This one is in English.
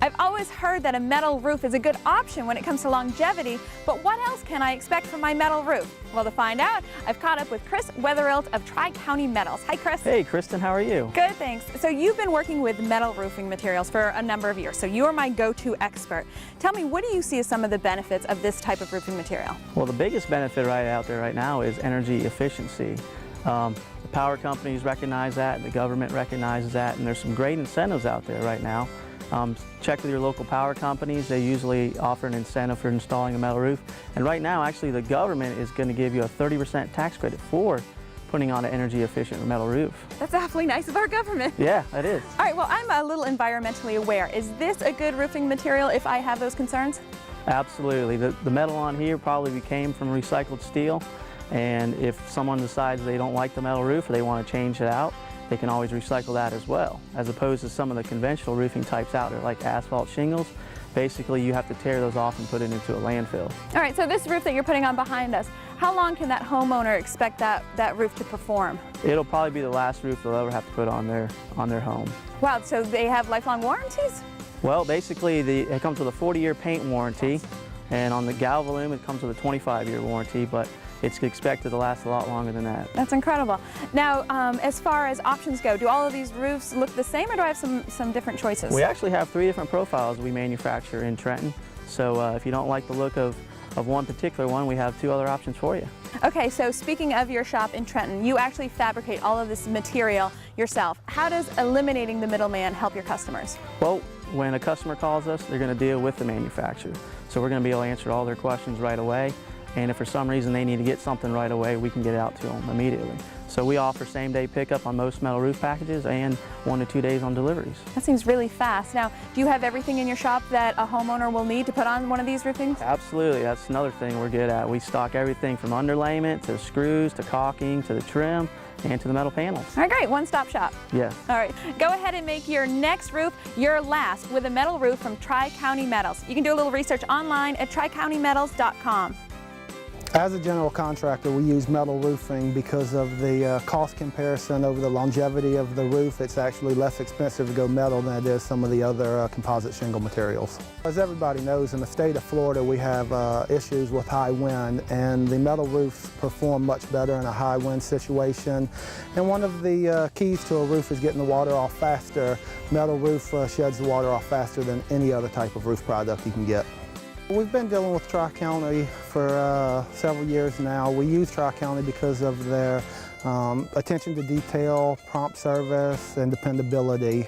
I've always heard that a metal roof is a good option when it comes to longevity, but what else can I expect from my metal roof? Well, to find out, I've caught up with Chris Wetherilt of Tri-County Metals. Hi, Chris. Hey, Kristen, how are you? Good, thanks. So you've been working with metal roofing materials for a number of years, so you are my go-to expert. Tell me, what do you see as some of the benefits of this type of roofing material? Well, the biggest benefit right out there right now is energy efficiency. The power companies recognize that, and the government recognizes that, and there's some great incentives out there right now. Check with your local power companies. They usually offer an incentive for installing a metal roof. And right now, actually, the government is going to give you a 30% tax credit for putting on an energy efficient metal roof. That's awfully nice of our government. Yeah, it is. All right, well, I'm a little environmentally aware. Is this a good roofing material if I have those concerns? Absolutely. The metal on here probably came from recycled steel. And if someone decides they don't like the metal roof or they want to change it out, they can always recycle that as well, as opposed to some of the conventional roofing types out there like asphalt shingles. Basically, you have to tear those off and put it into a landfill. All right, so this roof that you're putting on behind us, how long can that homeowner expect that roof to perform? It'll probably be the last roof they'll ever have to put on their home. Wow, so they have lifelong warranties? Well, basically, it comes with a 40-year paint warranty, and on the Galvalume, it comes with a 25-year warranty, but it's expected to last a lot longer than that. That's incredible. Now, as far as options go, do all of these roofs look the same, or do I have some different choices? We actually have 3 different profiles we manufacture in Trenton. So if you don't like the look of one particular one, we have 2 other options for you. Okay, so speaking of your shop in Trenton, you actually fabricate all of this material yourself. How does eliminating the middleman help your customers? Well, when a customer calls us, they're going to deal with the manufacturer. So we're going to be able to answer all their questions right away. And if for some reason they need to get something right away, we can get it out to them immediately. So we offer same-day pickup on most metal roof packages and 1 to 2 days on deliveries. That seems really fast. Now, do you have everything in your shop that a homeowner will need to put on one of these roofings? Absolutely. That's another thing we're good at. We stock everything from underlayment to screws to caulking to the trim and to the metal panels. All right, great. One-stop shop. Yes. All right. Go ahead and make your next roof your last with a metal roof from Tri-County Metals. You can do a little research online at tricountymetals.com. As a general contractor, we use metal roofing because of the cost comparison over the longevity of the roof. It's actually less expensive to go metal than it is some of the other composite shingle materials. As everybody knows, in the state of Florida, we have issues with high wind, and the metal roofs perform much better in a high wind situation. And one of the keys to a roof is getting the water off faster. Metal roof sheds the water off faster than any other type of roof product you can get. We've been dealing with Tri-County for several years now. We use Tri-County because of their attention to detail, prompt service, and dependability.